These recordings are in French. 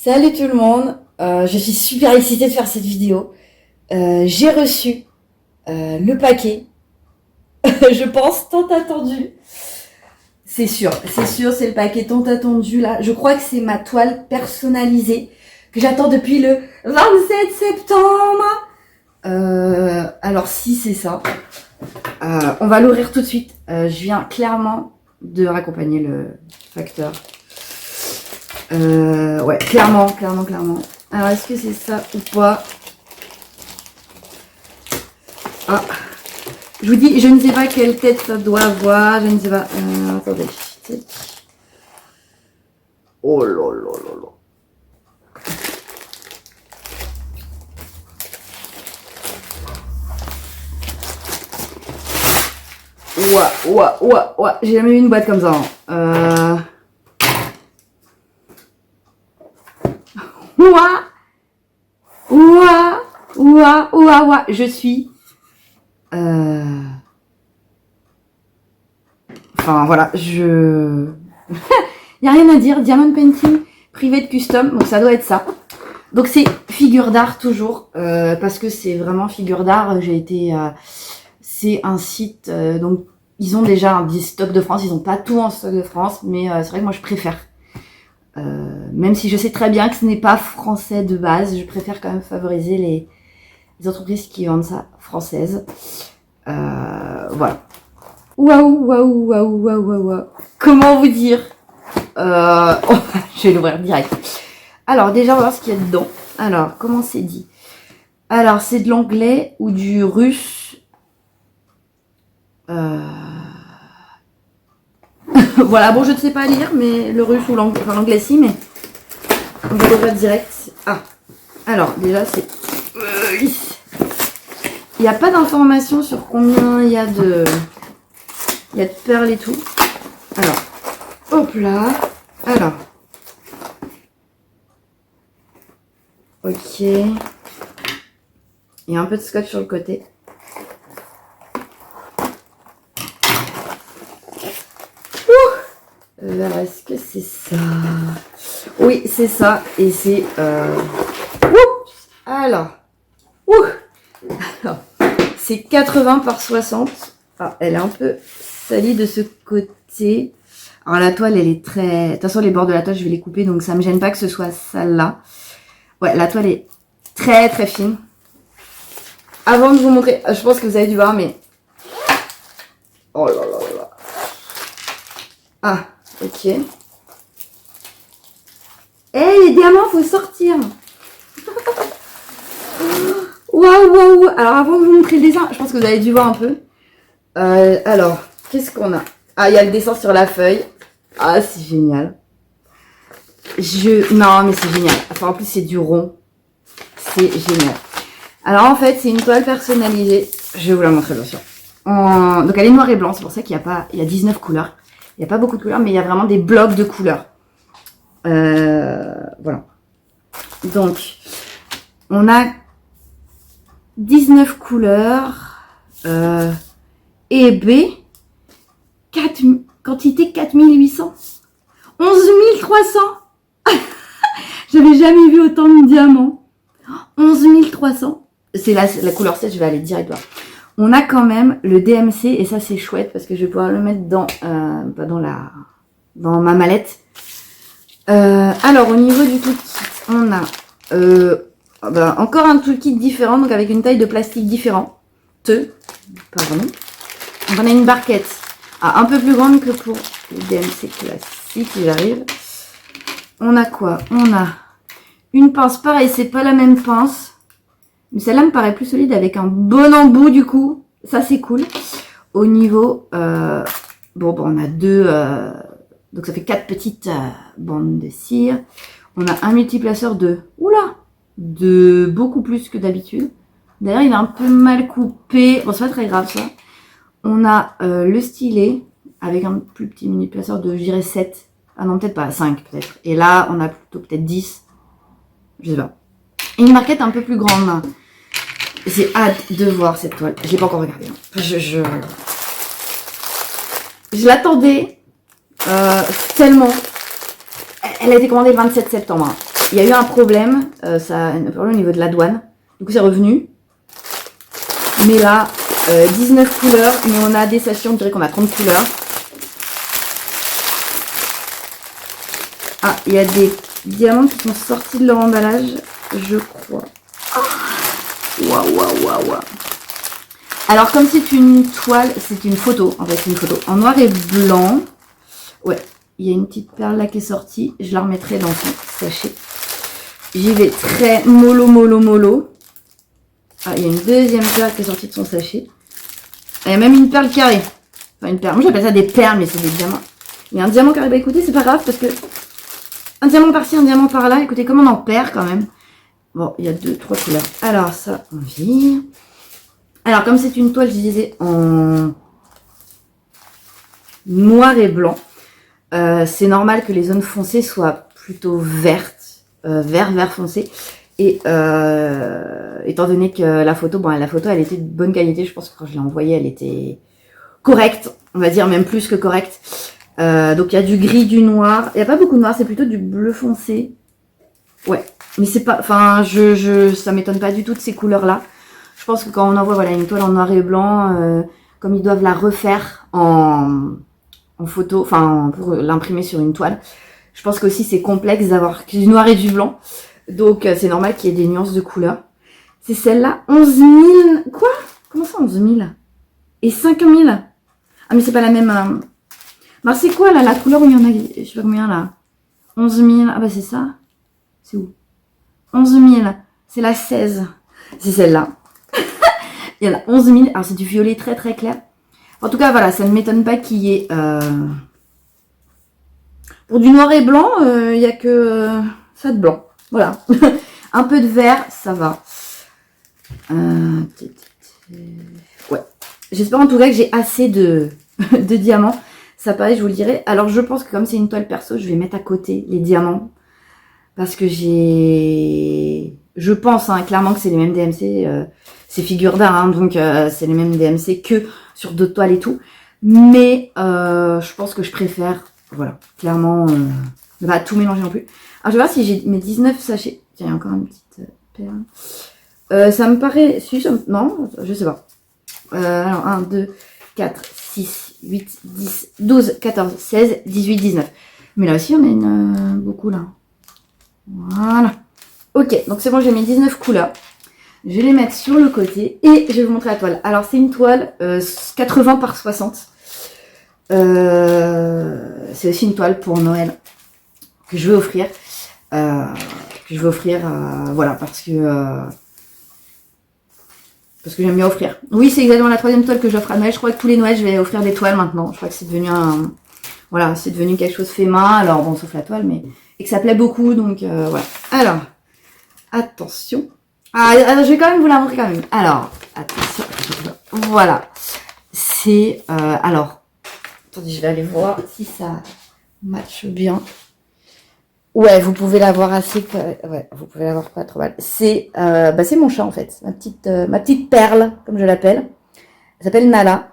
Salut tout le monde, je suis super excitée de faire cette vidéo. J'ai reçu le paquet, je pense tant attendu. C'est sûr, c'est le paquet tant attendu là. Je crois que c'est ma toile personnalisée que j'attends depuis le 27 septembre. Alors si c'est ça, on va l'ouvrir tout de suite. Je viens clairement de raccompagner le facteur. Ouais, clairement. Alors, est-ce que c'est ça ou pas? Ah, je vous dis, je ne sais pas quelle tête ça doit avoir, je ne sais pas. Attendez. Oh là là là là. Ouais, j'ai jamais vu une boîte comme ça. Ouah, je suis... Enfin, voilà, je... Y a rien à dire, Diamond Painting, Private Custom, donc ça doit être ça. Donc c'est figure d'art toujours, parce que c'est vraiment figure d'art, j'ai été... c'est un site, donc ils ont déjà des stocks de France, ils n'ont pas tout en stock de France, mais c'est vrai que moi je préfère. Même si je sais très bien que ce n'est pas français de base, je préfère quand même favoriser les entreprises qui vendent ça françaises. Voilà. Waouh. Comment vous dire je vais l'ouvrir direct. Alors déjà, on va voir ce qu'il y a dedans. Alors, comment c'est dit? Alors, c'est de l'anglais ou du russe. Voilà, bon, je ne sais pas lire, mais le russe ou l'anglais, enfin l'anglais si, mais on va l'ouvrir direct. Ah, alors déjà c'est... Il n'y a pas d'informations sur combien il y a de perles et tout. Alors, hop là. Alors. Ok. Il y a un peu de scotch sur le côté. Alors, est-ce que c'est ça? Oui, c'est ça. Et c'est... Alors, c'est 80 par 60. Ah, elle est un peu salie de ce côté. Alors, la toile, elle est très... De toute façon, les bords de la toile, je vais les couper. Donc, ça me gêne pas que ce soit celle-là. Ouais, la toile est très, très fine. Avant de vous montrer... Je pense que vous avez dû voir, mais... Oh là là là là. Ah, ok. Les diamants, faut sortir. Waouh. Alors, avant de vous montrer le dessin, je pense que vous avez dû voir un peu. Alors, qu'est-ce qu'on a? Ah, il y a le dessin sur la feuille. Ah, c'est génial. Non, mais c'est génial. Enfin, en plus, c'est du rond. C'est génial. Alors, en fait, c'est une toile personnalisée. Je vais vous la montrer, bien sûr. Donc, elle est noire et blanc. C'est pour ça qu'il y a pas... Il y a 19 couleurs. Il n'y a pas beaucoup de couleurs, mais il y a vraiment des blocs de couleurs. Voilà. Donc, on a 19 couleurs. Et B, quantité 4800. 11 300. J'avais jamais vu autant de diamants. 11 300. C'est la couleur 7, je vais aller direct voir. On a quand même le DMC, et ça c'est chouette parce que je vais pouvoir le mettre dans, dans ma mallette. Alors, au niveau du toolkit, on a encore un toolkit différent, donc avec une taille de plastique différente. Pardon. Donc, on a une barquette un peu plus grande que pour le DMC classique, il arrive. On a quoi? On a une pince, pareil, c'est pas la même pince. Mais celle-là me paraît plus solide avec un bon embout du coup. Ça, c'est cool. Au niveau... on a deux... donc, ça fait 4 petites bandes de cire. On a un multiplaceur de... de beaucoup plus que d'habitude. D'ailleurs, il est un peu mal coupé. Bon, c'est pas très grave, ça. On a le stylet avec un plus petit multiplaceur de, je dirais, 7. Ah non, peut-être pas, 5 peut-être. Et là, on a plutôt peut-être 10. Je sais pas. Et une marquette un peu plus grande. J'ai hâte de voir cette toile. Je l'ai pas encore regardée. Je l'attendais tellement. Elle a été commandée le 27 septembre. Il y a eu un problème, un problème au niveau de la douane. Du coup, c'est revenu. Mais là, 19 couleurs, mais on a des sachets, on dirait qu'on a 30 couleurs. Ah, il y a des diamants qui sont sortis de leur emballage, je crois. Waouh, waouh, waouh, waouh. Alors, comme c'est une toile, c'est une photo, en fait, c'est une photo en noir et blanc. Ouais, il y a une petite perle là qui est sortie. Je la remettrai dans son sachet. J'y vais très mollo, mollo, mollo. Ah, il y a une deuxième perle qui est sortie de son sachet. Il y a même une perle carrée. Enfin, une perle. Moi, j'appelle ça des perles, mais c'est des diamants. Il y a un diamant carré. Bah, écoutez, c'est pas grave parce que un diamant par-ci, un diamant par-là. Écoutez, comme on en perd quand même. Bon, il y a 2-3 couleurs. Alors, ça, on vire. Alors, comme c'est une toile, je disais, en noir et blanc, c'est normal que les zones foncées soient plutôt vertes, vert foncé. Et étant donné que la photo, elle était de bonne qualité, je pense que quand je l'ai envoyée, elle était correcte, on va dire même plus que correcte. Donc il y a du gris, du noir. Il n'y a pas beaucoup de noir, c'est plutôt du bleu foncé. Ouais, mais c'est pas, enfin, ça m'étonne pas du tout de ces couleurs-là. Je pense que quand on envoie une toile en noir et blanc, comme ils doivent la refaire en photo, enfin pour l'imprimer sur une toile, je pense qu'aussi c'est complexe d'avoir du noir et du blanc. Donc, c'est normal qu'il y ait des nuances de couleurs. C'est celle-là, 11 000... Quoi? Comment ça, 11 000? Et 5 000? Ah, mais c'est pas la même... Bah, c'est quoi, là, la couleur où il y en a... Je sais pas combien, là. 11 000... Ah, bah, c'est ça. C'est où? 11 000. C'est la 16. C'est celle-là. Il y en a 11 000. Alors, c'est du violet très, très clair. En tout cas, voilà, ça ne m'étonne pas qu'il y ait... Pour du noir et blanc, il n'y a que ça de blanc. Voilà. Un peu de vert, ça va. Ouais. J'espère en tout cas que j'ai assez de diamants. Ça pareil, je vous le dirai. Alors je pense que comme c'est une toile perso, je vais mettre à côté les diamants. Parce que je pense clairement que c'est les mêmes DMC. C'est figure d'art, donc c'est les mêmes DMC que sur d'autres toiles et tout. Mais je pense que je préfère, voilà, clairement, ne pas tout mélanger non plus. Alors je vais voir si j'ai mes 19 sachets. Tiens, il y a encore une petite perle. Ça me paraît... Non, je sais pas. Alors 1, 2, 4, 6, 8, 10, 12, 14, 16, 18, 19. Mais là aussi, on a beaucoup là. Voilà. Ok, donc c'est bon, j'ai mes 19 couleurs. Je vais les mettre sur le côté et je vais vous montrer la toile. Alors, c'est une toile 80 par 60. C'est aussi une toile pour Noël que je vais offrir. Voilà, parce que j'aime bien offrir. Oui, c'est exactement la troisième toile que j'offre à Noël. Je crois que tous les Noëls, je vais offrir des toiles maintenant. Je crois que c'est devenu voilà, c'est devenu quelque chose fait main. Alors, bon, sauf la toile, mais... Et que ça plaît beaucoup, donc voilà. Alors, attention. Alors, je vais quand même vous la montrer quand même. Alors, attention. Voilà. C'est... alors, attendez, je vais aller voir si ça matche bien. Ouais, vous pouvez la voir assez... Ouais, vous pouvez la voir pas trop mal. C'est c'est mon chat, en fait. Ma petite perle, comme je l'appelle. Elle s'appelle Nala.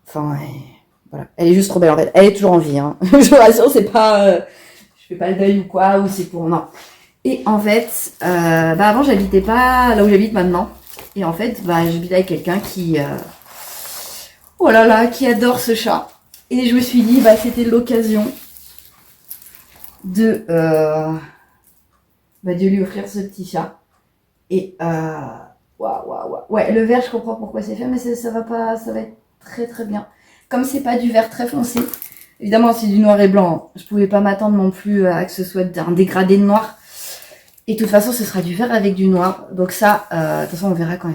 Enfin, voilà. Elle est juste trop belle, en fait. Elle est toujours en vie, hein. Je vous rassure, c'est pas... je fais pas le deuil ou quoi, ou c'est pour... Non. Et en fait, avant, j'habitais pas là où j'habite maintenant. Et en fait, j'habitais avec quelqu'un qui... oh là là, qui adore ce chat. Et je me suis dit, c'était l'occasion de lui offrir ce petit chat. Et waouh. Ouais, le vert, je comprends pourquoi c'est fait, mais ça va être très très bien. Comme c'est pas du vert très foncé, évidemment c'est du noir et blanc. Je pouvais pas m'attendre non plus à que ce soit un dégradé de noir. Et de toute façon, ce sera du vert avec du noir. Donc ça, de toute façon, on verra quand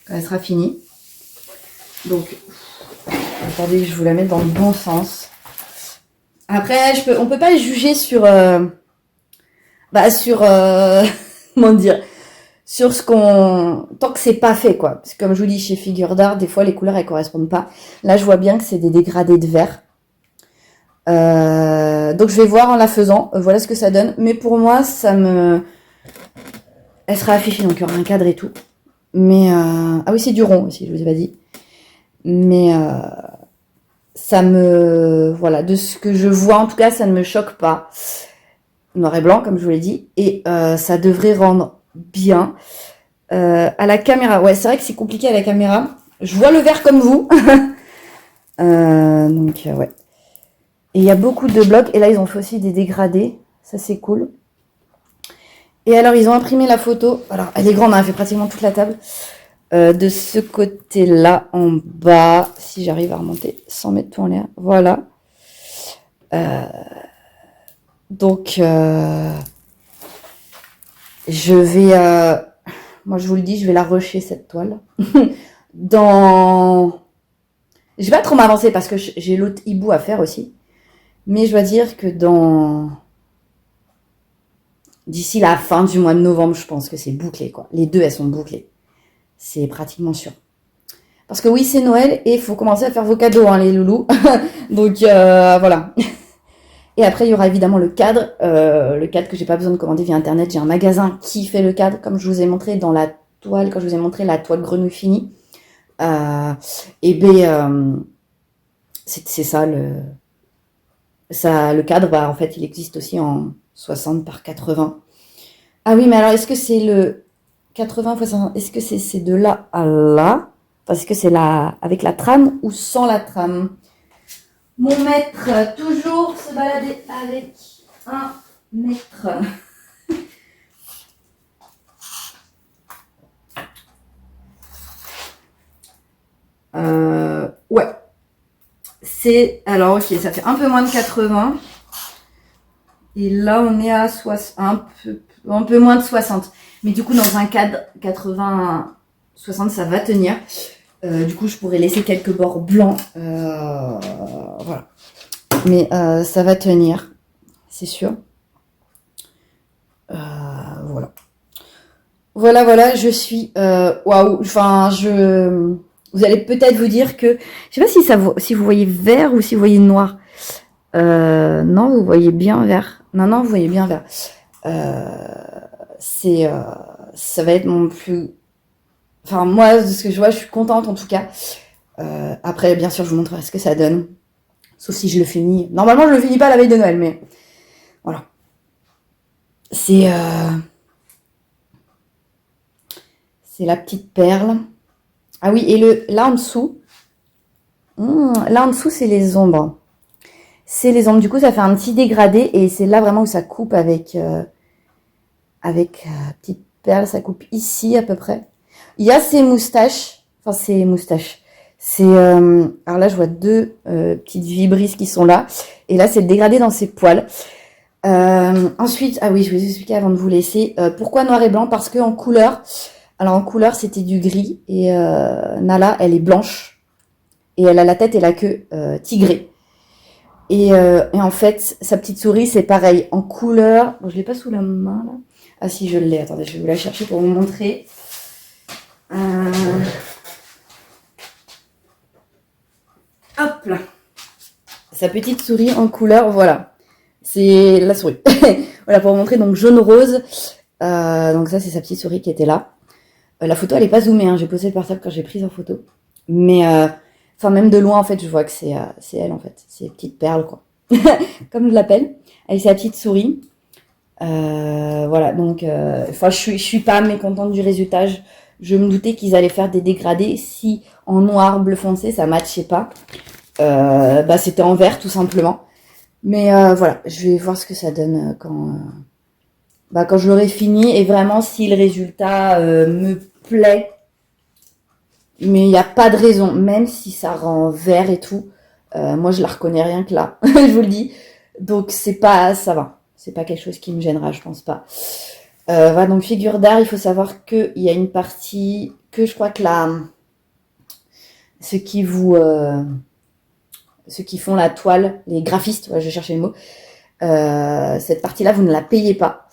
elle sera finie. Donc, attendez que je vous la mette dans le bon sens. Après, on peut pas juger sur... comment dire, sur ce qu'on... Tant que c'est pas fait, quoi. Parce que comme je vous dis, chez Figure d'Art, des fois, les couleurs, elles correspondent pas. Là, je vois bien que c'est des dégradés de vert. Donc, je vais voir en la faisant. Voilà ce que ça donne. Mais pour moi, elle sera affichée, donc il y aura un cadre et tout. Mais... ah oui, c'est du rond aussi, je vous ai pas dit. Mais ça me... Voilà, de ce que je vois, en tout cas, ça ne me choque pas. Noir et blanc, comme je vous l'ai dit. Et ça devrait rendre bien. À la caméra, ouais, c'est vrai que c'est compliqué à la caméra. Je vois le vert comme vous. Donc, ouais. Et il y a beaucoup de blocs. Et là, ils ont fait aussi des dégradés. Ça, c'est cool. Et alors, ils ont imprimé la photo. Alors, elle est grande, hein, elle fait pratiquement toute la table. De ce côté-là, en bas. Si j'arrive à remonter sans mettre tout en l'air. Voilà. Donc, je vais... moi, je vous le dis, je vais la rusher, cette toile. Je vais pas trop m'avancer parce que j'ai l'autre hibou à faire aussi. Mais je dois dire que d'ici la fin du mois de novembre, je pense que c'est bouclé, quoi. Les deux, elles sont bouclées. C'est pratiquement sûr. Parce que oui, c'est Noël et il faut commencer à faire vos cadeaux, hein, les loulous. Donc, voilà. Et après, il y aura évidemment le cadre. Le cadre que j'ai pas besoin de commander via Internet. J'ai un magasin qui fait le cadre, comme je vous ai montré dans la toile, quand je vous ai montré la toile grenouille finie. Et ben, c'est ça, le cadre. Bah, en fait, il existe aussi en 60 par 80. Ah oui, mais alors, est-ce que c'est le 80 x 60? Est-ce que c'est de là à là? Parce que c'est avec la trame ou sans la trame? Mon maître, toujours se balader avec un mètre. Ouais. Alors, ok, ça fait un peu moins de 80. Et là, on est à un peu moins de 60. Mais du coup, dans un cadre 80-60, ça va tenir. Du coup, je pourrais laisser quelques bords blancs. Voilà. Mais ça va tenir, c'est sûr. Voilà. Voilà, je suis... Waouh. Enfin, vous allez peut-être vous dire que... Je sais pas si vous voyez vert ou si vous voyez noir. Non, vous voyez bien vert. Non, vous voyez bien vert. Ça va être mon plus... Enfin, moi, de ce que je vois, je suis contente en tout cas. Après, bien sûr, je vous montrerai ce que ça donne. Sauf si je le finis. Normalement, je le finis pas la veille de Noël, mais... Voilà. C'est la petite perle. Ah oui, et là en dessous... là en dessous, c'est les ombres. C'est les ombres. Du coup, ça fait un petit dégradé. Et c'est là vraiment où ça coupe avec petite perle. Ça coupe ici à peu près. Il y a ces moustaches. Enfin, ces moustaches. Alors là, je vois deux petites vibrisses qui sont là. Et là, c'est le dégradé dans ses poils. Ensuite, ah oui, je vais vous expliquer avant de vous laisser. Pourquoi noir et blanc? Parce que en couleur... Alors en couleur, c'était du gris. Et Nala, elle est blanche. Et elle a la tête et la queue tigrée. Et en fait, sa petite souris, c'est pareil. En couleur... Bon, je l'ai pas sous la main, là. Ah si, je l'ai. Attendez, je vais vous la chercher pour vous montrer. Hop là. Sa petite souris en couleur, voilà. C'est la souris. Voilà, pour vous montrer, donc jaune-rose. Donc ça, c'est sa petite souris qui était là. La photo, elle est pas zoomée, hein. J'ai posé le portable quand j'ai pris en photo. Mais... Enfin, même de loin, en fait, je vois que c'est elle, en fait. C'est petite perle, quoi. Comme je l'appelle. Avec sa petite souris. Voilà, donc... Enfin, je suis pas mécontente du résultat. Je me doutais qu'ils allaient faire des dégradés. Si en noir, bleu foncé, ça matchait pas. Bah, c'était en vert, tout simplement. Mais voilà, je vais voir ce que ça donne quand je l'aurai fini. Et vraiment, si le résultat me plaît... Mais il n'y a pas de raison, même si ça rend vert et tout. Moi, je la reconnais rien que là, je vous le dis. Donc, ça va. C'est pas quelque chose qui me gênera, je pense pas. Voilà, donc figure d'art, il faut savoir qu'il y a une partie que je crois que ceux qui font la toile, les graphistes, ouais, je cherchais le mot, cette partie-là, vous ne la payez pas.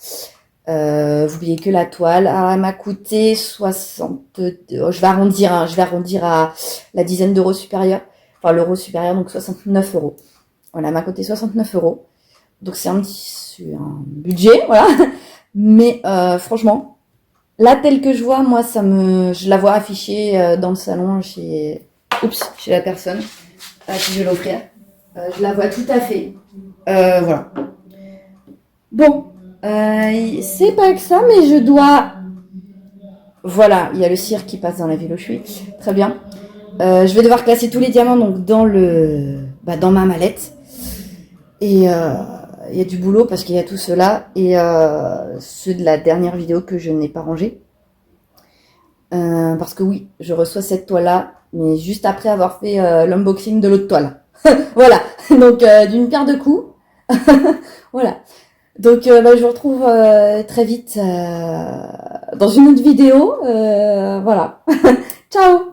Vous payez que la toile. Alors, elle m'a coûté 60... je vais arrondir à la dizaine d'euros supérieure. Enfin, l'euro supérieur, donc 69 euros. Voilà, elle m'a coûté 69 euros. Donc, c'est un budget, voilà. Mais franchement, là, telle que je vois, moi, je la vois affichée dans le salon chez la personne. à qui je vais l'offrir. Je la vois tout à fait. Voilà. Bon, c'est pas que ça, mais je dois... Voilà, il y a le cire qui passe dans la ville où je suis. Très bien. Je vais devoir classer tous les diamants donc dans ma mallette. Et il y a du boulot parce qu'il y a tout cela et ceux de la dernière vidéo que je n'ai pas rangé. Parce que oui, je reçois cette toile-là, mais juste après avoir fait l'unboxing de l'autre toile. Voilà, donc d'une pierre deux coups. Voilà. Donc je vous retrouve très vite dans une autre vidéo. Voilà. Ciao.